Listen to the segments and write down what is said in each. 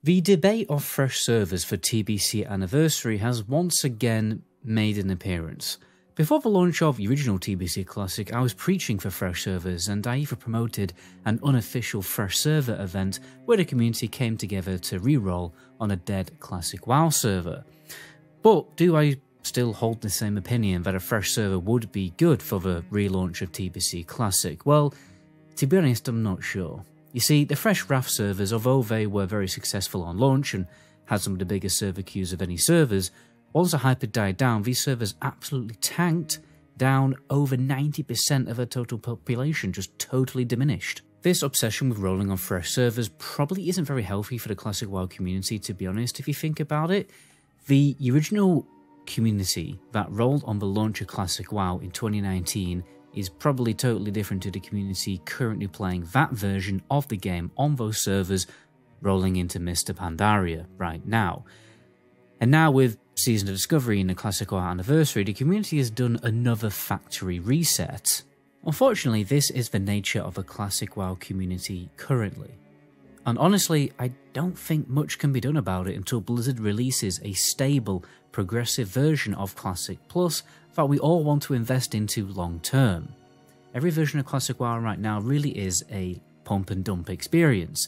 The debate of fresh servers for TBC Anniversary has once again made an appearance. Before the launch of the original TBC Classic, I was preaching for fresh servers, and I even promoted an unofficial fresh server event where the community came together to reroll on a dead Classic WoW server. But do I still hold the same opinion that a fresh server would be good for the relaunch of TBC Classic? Well, to be honest, I'm not sure. You see, the fresh RAF servers, although they were very successful on launch and had some of the biggest server queues of any servers, once the hype had died down, these servers absolutely tanked, down over 90% of their total population, just totally diminished. This obsession with rolling on fresh servers probably isn't very healthy for the Classic WoW community, to be honest, if you think about it. The original community that rolled on the launch of Classic WoW in 2019 is probably totally different to the community currently playing that version of the game on those servers rolling into Mr. Pandaria right now. And now with Season of Discovery and the Classic WoW Anniversary, the community has done another factory reset. Unfortunately, this is the nature of a Classic WoW community currently. And honestly, I don't think much can be done about it until Blizzard releases a stable, progressive version of Classic Plus that we all want to invest into long term. Every version of Classic WoW right now really is a pump and dump experience.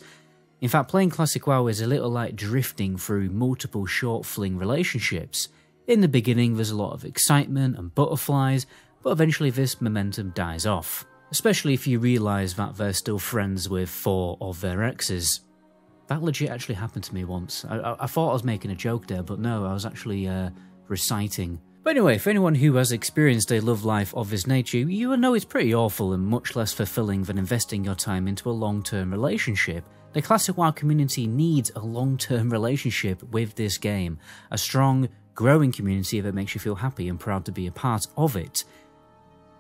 In fact, playing Classic WoW is a little like drifting through multiple short fling relationships. In the beginning there's a lot of excitement and butterflies, but eventually this momentum dies off. Especially if you realise that they're still friends with 4 of their exes. That legit actually happened to me once. I thought I was making a joke there, but no, I was actually reciting. But anyway, for anyone who has experienced a love life of this nature, you will know it's pretty awful and much less fulfilling than investing your time into a long-term relationship. The Classic WoW community needs a long-term relationship with this game. A strong, growing community that makes you feel happy and proud to be a part of it.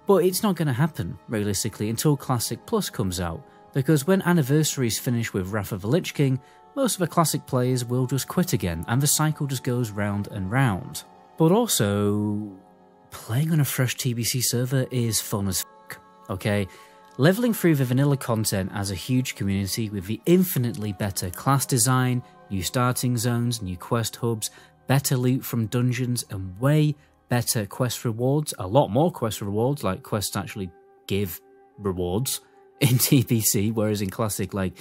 But it's not going to happen, realistically, until Classic Plus comes out, because when Anniversaries finish with Wrath of the Lich King, most of the Classic players will just quit again, and the cycle just goes round and round. But also, playing on a fresh TBC server is fun as f***, okay? Leveling through the vanilla content as a huge community with the infinitely better class design, new starting zones, new quest hubs, better loot from dungeons, and way better quest rewards, a lot more quest rewards, like quests actually give rewards in TBC, whereas in Classic, like,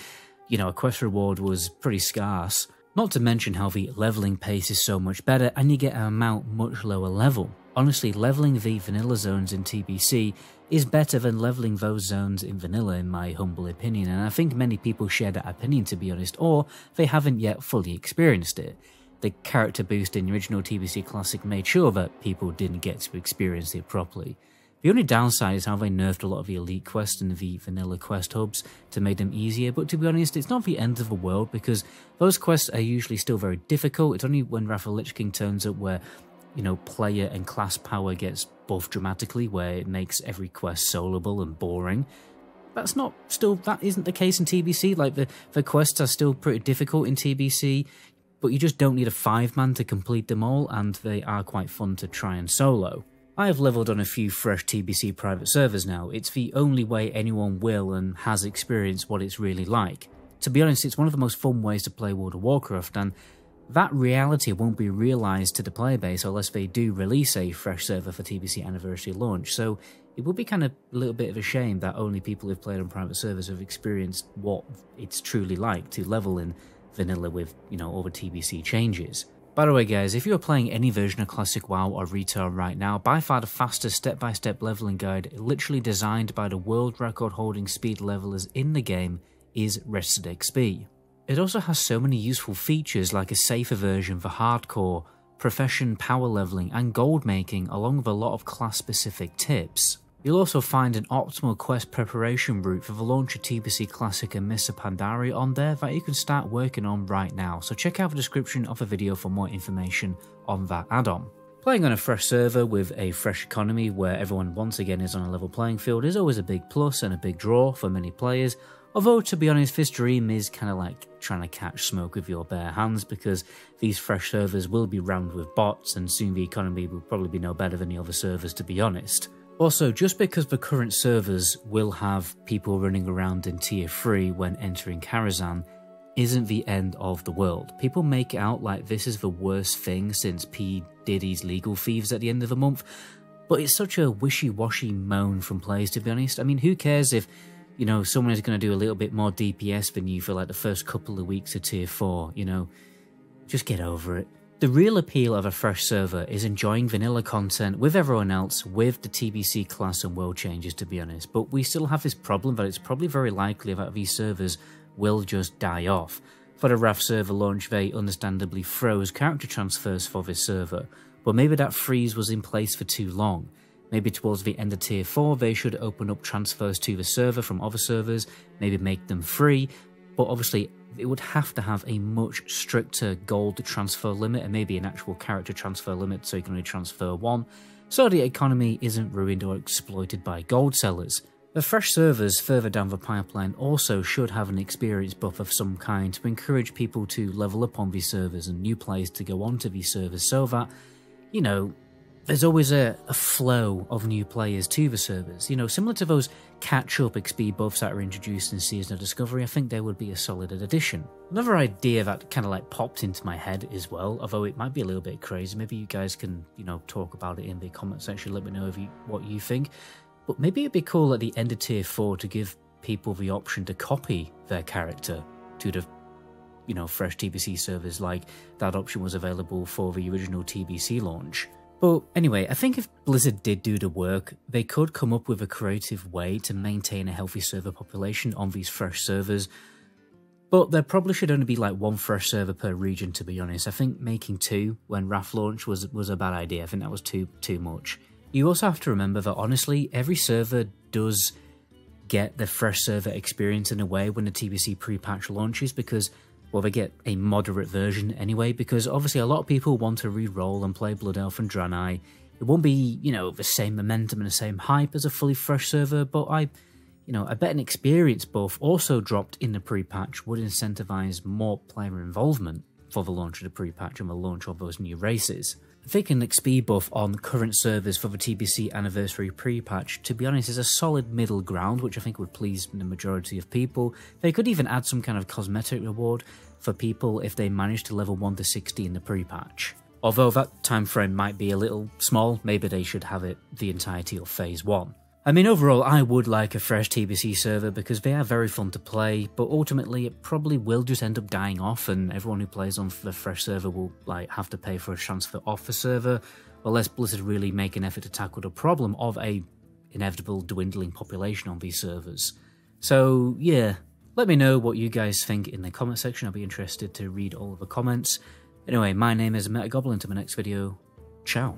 you know, a quest reward was pretty scarce. Not to mention how the leveling pace is so much better and you get an amount much lower level. Honestly, leveling the vanilla zones in TBC is better than leveling those zones in vanilla in my humble opinion, and I think many people share that opinion, to be honest, or they haven't yet fully experienced it. The character boost in the original TBC Classic made sure that people didn't get to experience it properly. The only downside is how they nerfed a lot of the elite quests and the vanilla quest hubs to make them easier, but to be honest, it's not the end of the world because those quests are usually still very difficult. It's only when Wrath of the Lich King turns up where, you know, player and class power gets buffed dramatically, where it makes every quest soloable and boring. That isn't the case in TBC. Like, the quests are still pretty difficult in TBC, but you just don't need a 5-man to complete them all, and they are quite fun to try and solo. I have leveled on a few fresh TBC private servers now. It's the only way anyone will and has experienced what it's really like. To be honest, it's one of the most fun ways to play World of Warcraft, and that reality won't be realised to the player base unless they do release a fresh server for TBC Anniversary launch, so it would be kind of a little bit of a shame that only people who've played on private servers have experienced what it's truly like to level in vanilla with, you know, all the TBC changes. By the way guys, if you're playing any version of Classic WoW or Retail right now, by far the fastest step-by-step leveling guide, literally designed by the world record holding speed levelers in the game, is Rested XP. It also has so many useful features like a safer version for hardcore, profession power leveling and gold making, along with a lot of class specific tips. You'll also find an optimal quest preparation route for the launch of TBC Classic and Mr. Pandaria on there that you can start working on right now, so check out the description of the video for more information on that add-on. Playing on a fresh server with a fresh economy where everyone once again is on a level playing field is always a big plus and a big draw for many players, although to be honest this dream is kind of like trying to catch smoke with your bare hands because these fresh servers will be rammed with bots and soon the economy will probably be no better than the other servers, to be honest. Also, just because the current servers will have people running around in tier 3 when entering Karazhan, isn't the end of the world. People make it out like this is the worst thing since P. Diddy's legal fees at the end of the month, but it's such a wishy-washy moan from players, to be honest. I mean, who cares if, you know, someone is going to do a little bit more DPS than you for like the first couple of weeks of tier 4, you know? Just get over it. The real appeal of a fresh server is enjoying vanilla content with everyone else with the TBC class and world changes, to be honest, but we still have this problem that it's probably very likely that these servers will just die off. For the Wrath server launch, they understandably froze character transfers for this server, but maybe that freeze was in place for too long. Maybe towards the end of tier 4 they should open up transfers to the server from other servers, maybe make them free, but obviously it would have to have a much stricter gold transfer limit and maybe an actual character transfer limit so you can only transfer one, so the economy isn't ruined or exploited by gold sellers. The fresh servers further down the pipeline also should have an experience buff of some kind to encourage people to level up on these servers and new players to go onto these servers so that, you know, there's always a flow of new players to the servers. You know, similar to those catch-up XP buffs that are introduced in Season of Discovery, I think they would be a solid addition. Another idea that kind of like popped into my head as well, although it might be a little bit crazy, maybe you guys can, you know, talk about it in the comment section, let me know what you think. But maybe it'd be cool at the end of tier 4 to give people the option to copy their character to the, you know, fresh TBC servers, like that option was available for the original TBC launch. But anyway, I think if Blizzard did do the work, they could come up with a creative way to maintain a healthy server population on these fresh servers. But there probably should only be like one fresh server per region, to be honest. I think making 2 when Wrath launched was a bad idea. I think that was too much. You also have to remember that honestly, every server does get the fresh server experience in a way when the TBC pre-patch launches, because, well, they get a moderate version anyway, because obviously a lot of people want to re-roll and play Blood Elf and Draenei. It won't be, you know, the same momentum and the same hype as a fully fresh server, but I bet an experience buff also dropped in the pre-patch would incentivize more player involvement for the launch of the pre-patch and the launch of those new races. I think an XP buff on current servers for the TBC Anniversary pre-patch, to be honest, is a solid middle ground, which I think would please the majority of people. They could even add some kind of cosmetic reward for people if they manage to level 1 to 60 in the pre-patch. Although that time frame might be a little small, maybe they should have it the entirety of Phase 1. I mean, overall, I would like a fresh TBC server because they are very fun to play, but ultimately it probably will just end up dying off and everyone who plays on the fresh server will like have to pay for a transfer off the server, unless Blizzard really make an effort to tackle the problem of a inevitable dwindling population on these servers. So yeah, let me know what you guys think in the comment section. I'll be interested to read all of the comments. Anyway, my name is MetaGoblin. Until my next video, ciao.